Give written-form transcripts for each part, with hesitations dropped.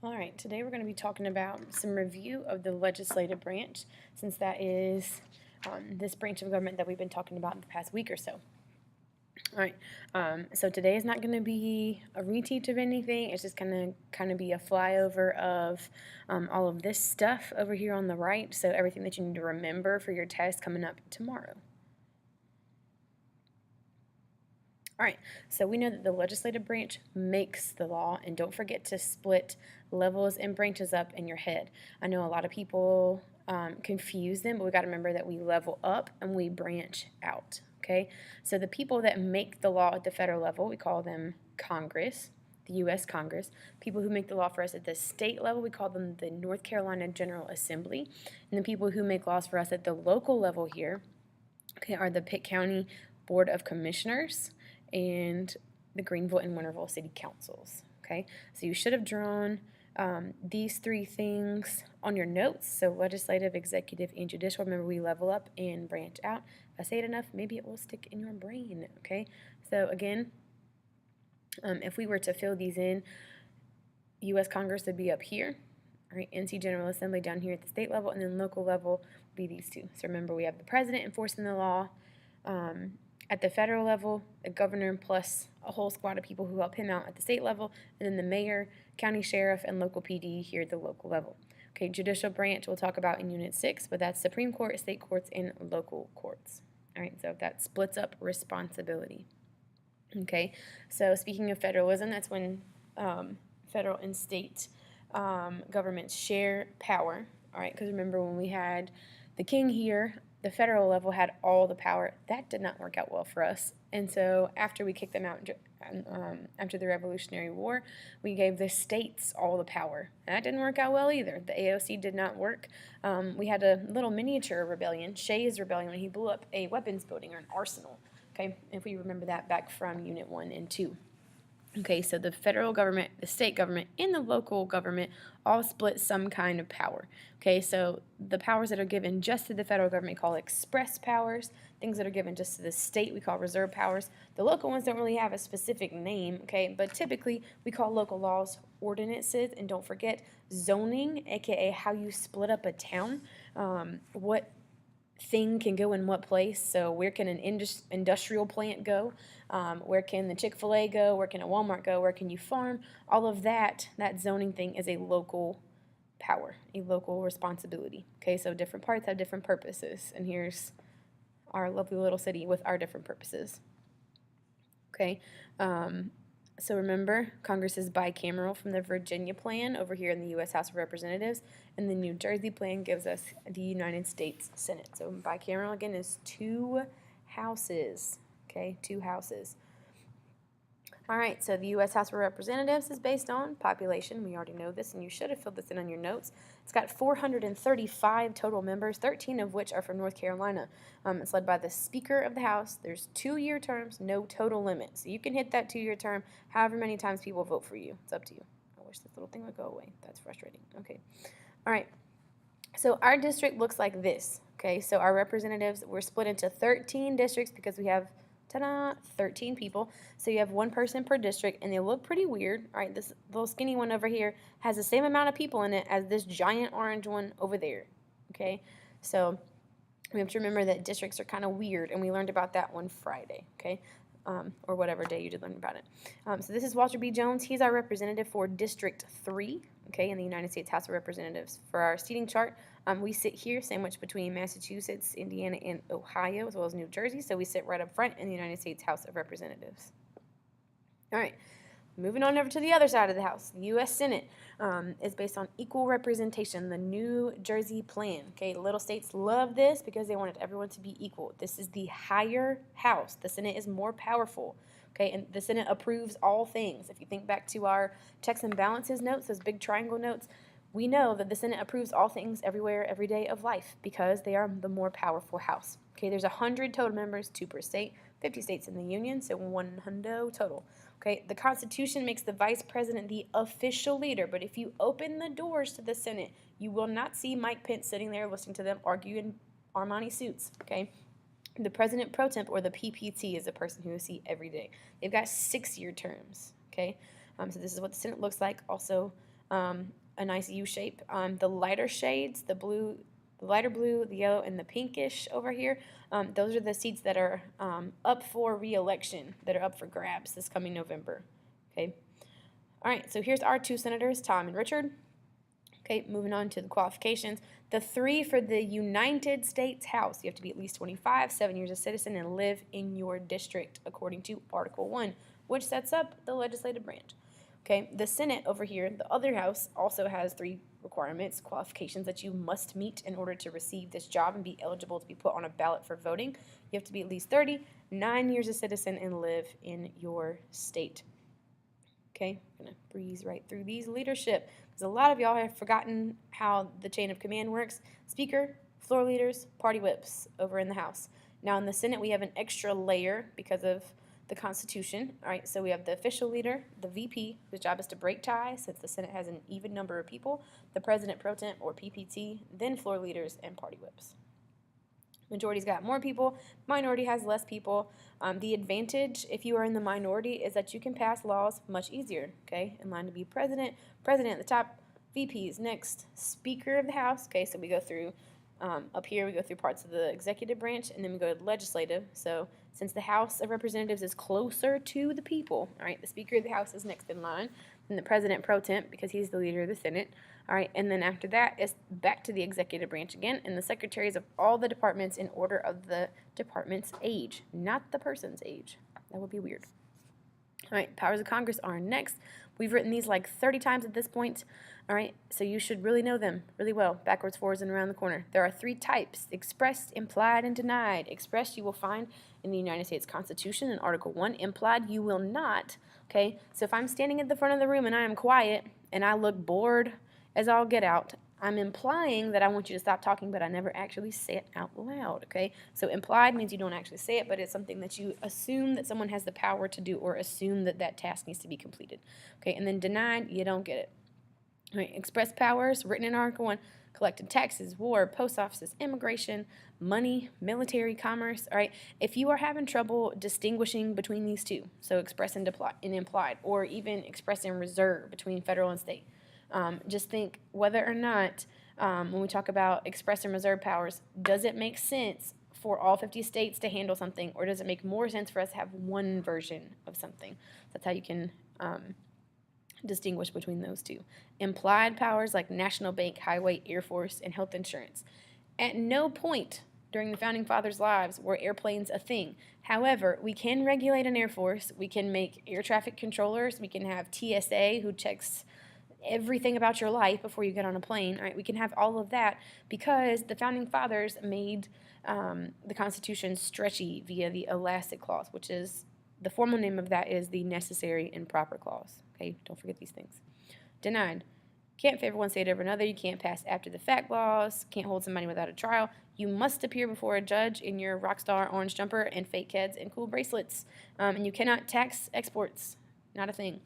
All right, today we're going to be talking about some review of the legislative branch, since that is this branch of government that we've been talking about in the past week or so. All right, so today is not going to be a reteach of anything. It's just going to kind of be a flyover of all of this stuff over here on the right, so everything that you need to remember for your test coming up tomorrow. All right, so we know that the legislative branch makes the law, and don't forget to split levels and branches up in your head. I know a lot of people confuse them, but we got to remember that we level up and we branch out, okay? So the people that make the law at the federal level, we call them Congress, the U.S. Congress. People who make the law for us at the state level, we call them the North Carolina General Assembly. And the people who make laws for us at the local level here, okay, are the Pitt County Board of Commissioners and the Greenville and Winterville City Councils. Okay, so you should have drawn these three things on your notes. So legislative, executive, and judicial. Remember, we level up and branch out. If I say it enough, maybe it will stick in your brain. Okay, so again, if we were to fill these in, U.S. Congress would be up here. All right, NC General Assembly down here at the state level, and then local level would be these two. So remember, we have the president enforcing the law. At the federal level, the governor plus a whole squad of people who help him out at the state level, and then the mayor, county sheriff, and local PD here at the local level. Okay, judicial branch we'll talk about in Unit 6, but that's Supreme Court, state courts, and local courts. All right, so that splits up responsibility. Okay, so speaking of federalism, that's when federal and state governments share power. All right, because remember when we had the king here, the federal level had all the power. That did not work out well for us. And so after we kicked them out after the Revolutionary War, we gave the states all the power. That didn't work out well either. The AOC did not work. We had a little miniature rebellion, Shays Rebellion, when he blew up a weapons building or an arsenal. Okay, if we remember that back from Unit 1 and 2. Okay, so the federal government, the state government, and the local government all split some kind of power. Okay, so the powers that are given just to the federal government we call express powers. Things that are given just to the state we call reserve powers. The local ones don't really have a specific name, okay, but typically we call local laws ordinances. And don't forget zoning, aka how you split up a town. What thing can go in what place. So where can an industrial plant go? Where can the Chick-fil-A go? Where can a Walmart go? Where can you farm? All of that zoning thing is a local power, a local responsibility. Okay, so different parts have different purposes. And here's our lovely little city with our different purposes. Okay, so remember, Congress is bicameral from the Virginia plan over here in the U.S. House of Representatives, and the New Jersey plan gives us the United States Senate. So bicameral, again, is two houses, okay, two houses. All right, so the U.S. House of Representatives is based on population. We already know this, and you should have filled this in on your notes. It's got 435 total members, 13 of which are from North Carolina. It's led by the Speaker of the House. There's 2-year terms, no total limit. So you can hit that 2-year term however many times people vote for you. It's up to you. I wish this little thing would go away. That's frustrating. Okay. All right. So our district looks like this. Okay, so our representatives, we're split into 13 districts because we have 13 people. So you have one person per district, and they look pretty weird. All right, this little skinny one over here has the same amount of people in it as this giant orange one over there. Okay, so we have to remember that districts are kind of weird, and we learned about that one Friday. Okay, or whatever day you did learn about it. So this is Walter B. Jones. He's our representative for District 3, okay, in the United States House of Representatives. For our seating chart, we sit here sandwiched between Massachusetts, Indiana, and Ohio, as well as New Jersey, so we sit right up front in the United States House of Representatives. All right. Moving on over to the other side of the House, the U.S. Senate is based on equal representation, the New Jersey plan. Okay, little states love this because they wanted everyone to be equal. This is the higher house. The Senate is more powerful. Okay, and the Senate approves all things. If you think back to our checks and balances notes, those big triangle notes, we know that the Senate approves all things everywhere, every day of life because they are the more powerful house. Okay, there's 100 total members, 2 per state, 50 states in the union, so 100 total. Okay, the Constitution makes the vice president the official leader, but if you open the doors to the Senate, you will not see Mike Pence sitting there listening to them argue in Armani suits. Okay, the president pro temp, or the PPT, is a person who you see every day. They've got 6-year terms. Okay, so this is what the Senate looks like. Also, a nice U shape. The lighter shades, the blue, the lighter blue, the yellow, and the pinkish over here, those are the seats that are up for re-election, that are up for grabs this coming November. Okay. All right, so here's our two senators, Tom and Richard. Okay, moving on to the qualifications. The three for the United States House, you have to be at least 25, 7 years a citizen, and live in your district, according to Article 1, which sets up the legislative branch. Okay, the Senate over here, the other house, also has three requirements, qualifications that you must meet in order to receive this job and be eligible to be put on a ballot for voting. You have to be at least 30, 9 years a citizen, and live in your state. Okay, I'm going to breeze right through these. Leadership, because a lot of y'all have forgotten how the chain of command works. Speaker, floor leaders, party whips over in the House. Now in the Senate, we have an extra layer because of the Constitution. All right, so we have the official leader, the VP, whose job is to break ties since the Senate has an even number of people, the President Pro Tem, or PPT, then floor leaders and party whips. Majority's got more people, minority has less people. The advantage, if you are in the minority, is that you can pass laws much easier, okay? In line to be president, president at the top, VPs next, Speaker of the House, okay? So we go through, up here we go through parts of the executive branch, and then we go to legislative. So since the House of Representatives is closer to the people, all right, the Speaker of the House is next in line, and the President Pro Tem, because he's the leader of the Senate. All right, and then after that, it's back to the executive branch again, and the secretaries of all the departments in order of the department's age, not the person's age. That would be weird. All right, powers of Congress are next. We've written these like 30 times at this point. All right, so you should really know them really well, backwards, forwards, and around the corner. There are three types: expressed, implied, and denied. Expressed you will find in the United States Constitution in Article 1. Implied you will not, okay? So if I'm standing at the front of the room and I am quiet and I look bored as all get out, I'm implying that I want you to stop talking, but I never actually say it out loud, okay? So implied means you don't actually say it, but it's something that you assume that someone has the power to do or assume that that task needs to be completed, okay? And then denied, you don't get it. All right, express powers, written in Article 1, collecting taxes, war, post offices, immigration, money, military, commerce, all right? If you are having trouble distinguishing between these two, so express and implied, or even express and reserve between federal and state, just think whether or not, when we talk about express and reserve powers, does it make sense for all 50 states to handle something, or does it make more sense for us to have one version of something? That's how you can distinguish between those two. Implied powers like National Bank, Highway, Air Force, and health insurance. At no point during the Founding Fathers' lives were airplanes a thing. However, we can regulate an Air Force, we can make air traffic controllers, we can have TSA who checks everything about your life before you get on a plane. All right, we can have all of that because the Founding Fathers made the Constitution stretchy via the elastic clause, which is, the formal name of that is the necessary and proper clause. Okay, don't forget these things. Denied. Can't favor one state over another. You can't pass after the fact laws. Can't hold somebody without a trial. You must appear before a judge in your Rockstar orange jumper and fake heads and cool bracelets. And you cannot tax exports. Not a thing.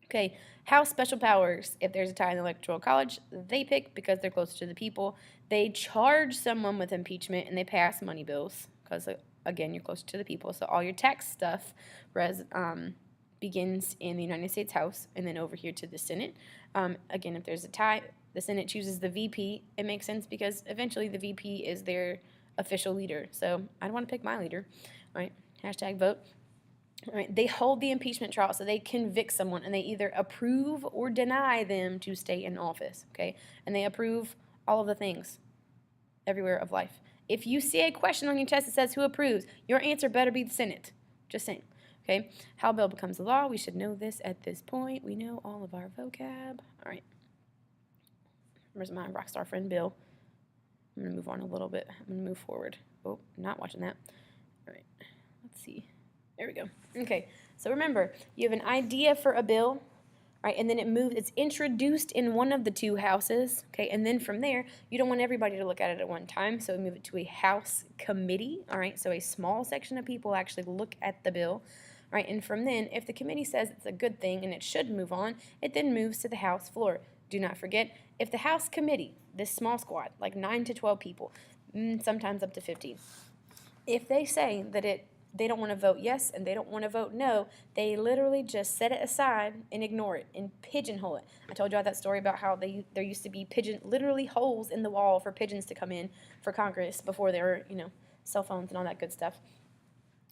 Okay, House special powers. If there's a tie in the Electoral College, they pick because they're close to the people. They charge someone with impeachment and they pass money bills because, again, you're close to the people. So all your tax stuff begins in the United States House and then over here to the Senate. Again, if there's a tie, the Senate chooses the VP. It makes sense because eventually the VP is their official leader. So I don't want to pick my leader. All right, hashtag vote. All right, they hold the impeachment trial, so they convict someone, and they either approve or deny them to stay in office, okay? And they approve all of the things everywhere of life. If you see a question on your test that says who approves, your answer better be the Senate. Just saying, okay? How a bill becomes a law, we should know this at this point. We know all of our vocab. All right. Where's my rock star friend, Bill? I'm going to move on a little bit. I'm going to move forward. Oh, not watching that. All right, let's see. There we go. Okay, so remember, you have an idea for a bill, right, and then it's introduced in one of the two houses, okay, and then from there, you don't want everybody to look at it at one time, so we move it to a House committee, all right, so a small section of people actually look at the bill, right, and from then, if the committee says it's a good thing and it should move on, it then moves to the House floor. Do not forget, if the House committee, this small squad, like 9 to 12 people, sometimes up to 15, if they say that it they don't want to vote yes and they don't want to vote no. They literally just set it aside and ignore it and pigeonhole it. I told y'all that story about how there used to be literally holes in the wall for pigeons to come in for Congress before there were, cell phones and all that good stuff.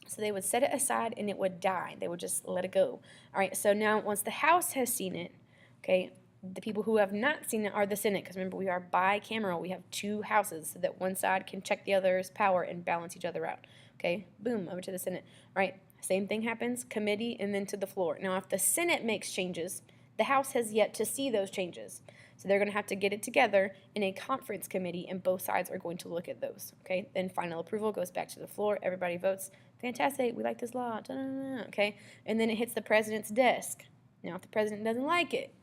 So they would set it aside and it would die. They would just let it go. All right, so now once the House has seen it, okay, the people who have not seen it are the Senate, because remember, we are bicameral. We have two houses so that one side can check the other's power and balance each other out. Okay, boom, over to the Senate. All right, same thing happens, committee and then to the floor. Now, if the Senate makes changes, the House has yet to see those changes. So they're going to have to get it together in a conference committee, and both sides are going to look at those. Okay, then final approval goes back to the floor. Everybody votes. Fantastic, we like this law. Da-da-da-da. Okay, and then it hits the president's desk. Now, if the president doesn't like it,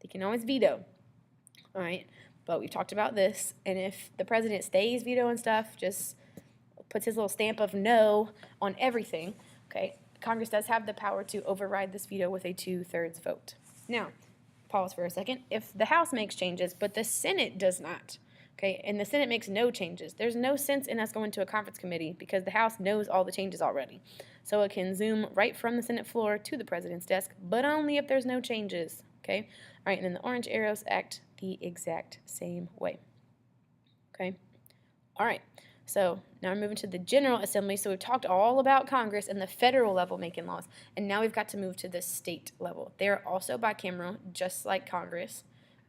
they can always veto. All right, but we've talked about this, and if the president stays vetoing stuff, just puts his little stamp of no on everything, okay, Congress does have the power to override this veto with a 2/3 vote. Now, pause for a second. If the House makes changes, but the Senate does not, okay, and the Senate makes no changes, there's no sense in us going to a conference committee because the House knows all the changes already. So it can zoom right from the Senate floor to the president's desk, but only if there's no changes, okay? All right, and then the orange arrows act the exact same way, okay? All right, so now we're moving to the General Assembly. So we've talked all about Congress and the federal level making laws, and now we've got to move to the state level. They're also bicameral, just like Congress,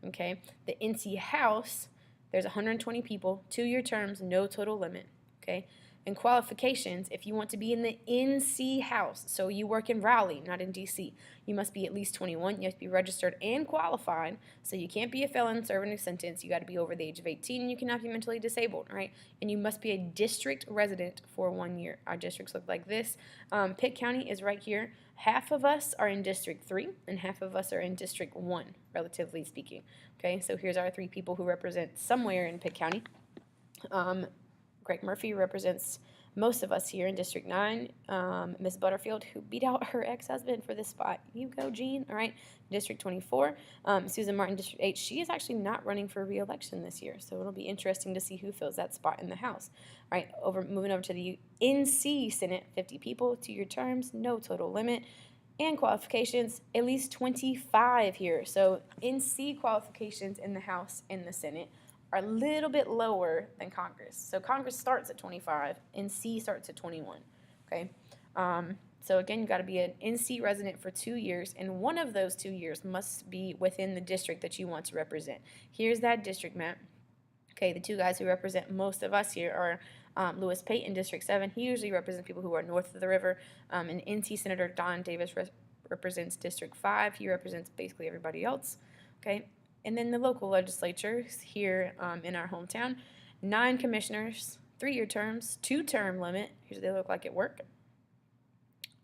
okay? The NC House, there's 120 people, 2-year terms, no total limit, okay? And qualifications, if you want to be in the NC House, so you work in Raleigh, not in D.C., you must be at least 21. You have to be registered and qualified, so you can't be a felon serving a sentence. You got to be over the age of 18, and you cannot be mentally disabled, right? And you must be a district resident for 1 year. Our districts look like this. Pitt County is right here. Half of us are in District 3, and half of us are in District 1, relatively speaking. Okay, so here's our 3 people who represent somewhere in Pitt County. Greg Murphy represents most of us here in District 9. Miss Butterfield, who beat out her ex-husband for this spot. You go, Jean. All right. District 24. Susan Martin, District 8. She is actually not running for re-election this year, so it'll be interesting to see who fills that spot in the House. All right. Moving over to the NC Senate, 50 people, 2-year terms, no total limit. And qualifications, at least 25 here. So NC qualifications in the House and the Senate are a little bit lower than Congress. So Congress starts at 25, NC starts at 21, okay? So again, you've got to be an NC resident for 2 years, and one of those 2 years must be within the district that you want to represent. Here's that district map. Okay, the 2 guys who represent most of us here are Louis Pate in District 7. He usually represents people who are north of the river. And NC Senator Don Davis represents District 5. He represents basically everybody else, okay? And then the local legislatures here in our hometown, 9 commissioners, 3-year terms, 2-term limit. Here's what they look like at work.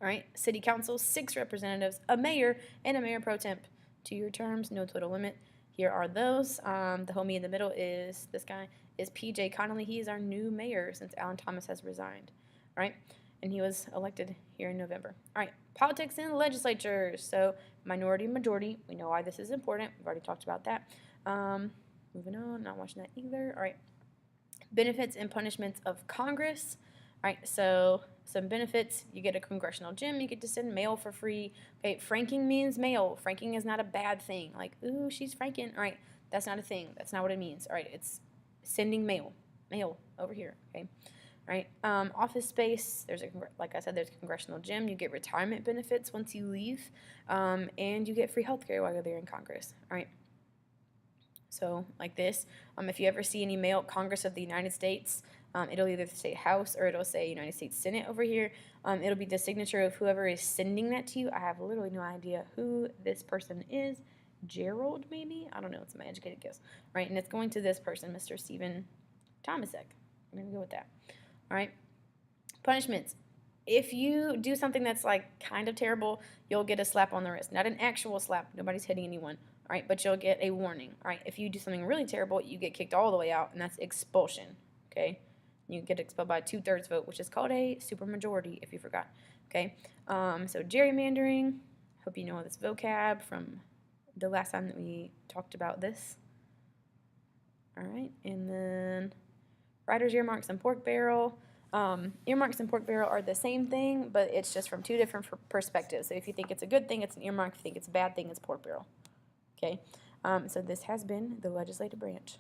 All right, city council, 6 representatives, a mayor, and a mayor pro temp. 2-year terms, no total limit. Here are those. The homie in the middle is this guy, is P.J. Connolly. He is our new mayor since Alan Thomas has resigned. All right, and he was elected here in November. All right, politics in legislatures. So minority and majority. We know why this is important. We've already talked about that. Moving on, not watching that either. All right, benefits and punishments of Congress. All right, so some benefits, you get a congressional gym, you get to send mail for free. Okay, franking means mail. Franking is not a bad thing. Like, ooh, she's franking. All right, that's not a thing. That's not what it means. All right, it's sending mail. Mail over here, okay? All right, office space, like I said, there's a congressional gym. You get retirement benefits once you leave, and you get free health care while you're there in Congress. All right, so like this, if you ever see any mail, Congress of the United States, it'll either say House or it'll say United States Senate over here. It'll be the signature of whoever is sending that to you. I have literally no idea who this person is. Gerald, maybe? I don't know. It's my educated guess. Right, and it's going to this person, Mr. Stephen Tomasek. I'm going to go with that. All right, punishments. If you do something that's like kind of terrible, you'll get a slap on the wrist. Not an actual slap. Nobody's hitting anyone. All right, but you'll get a warning. All right, if you do something really terrible, you get kicked all the way out, and that's expulsion. Okay, you get expelled by a 2/3 vote, which is called a supermajority, if you forgot. Okay, so gerrymandering. Hope you know this vocab from the last time that we talked about this. All right, and then writer's earmarks and pork barrel. Earmarks and pork barrel are the same thing, but it's just from two different perspectives. So if you think it's a good thing, it's an earmark. If you think it's a bad thing, it's pork barrel. Okay? So this has been the legislative branch.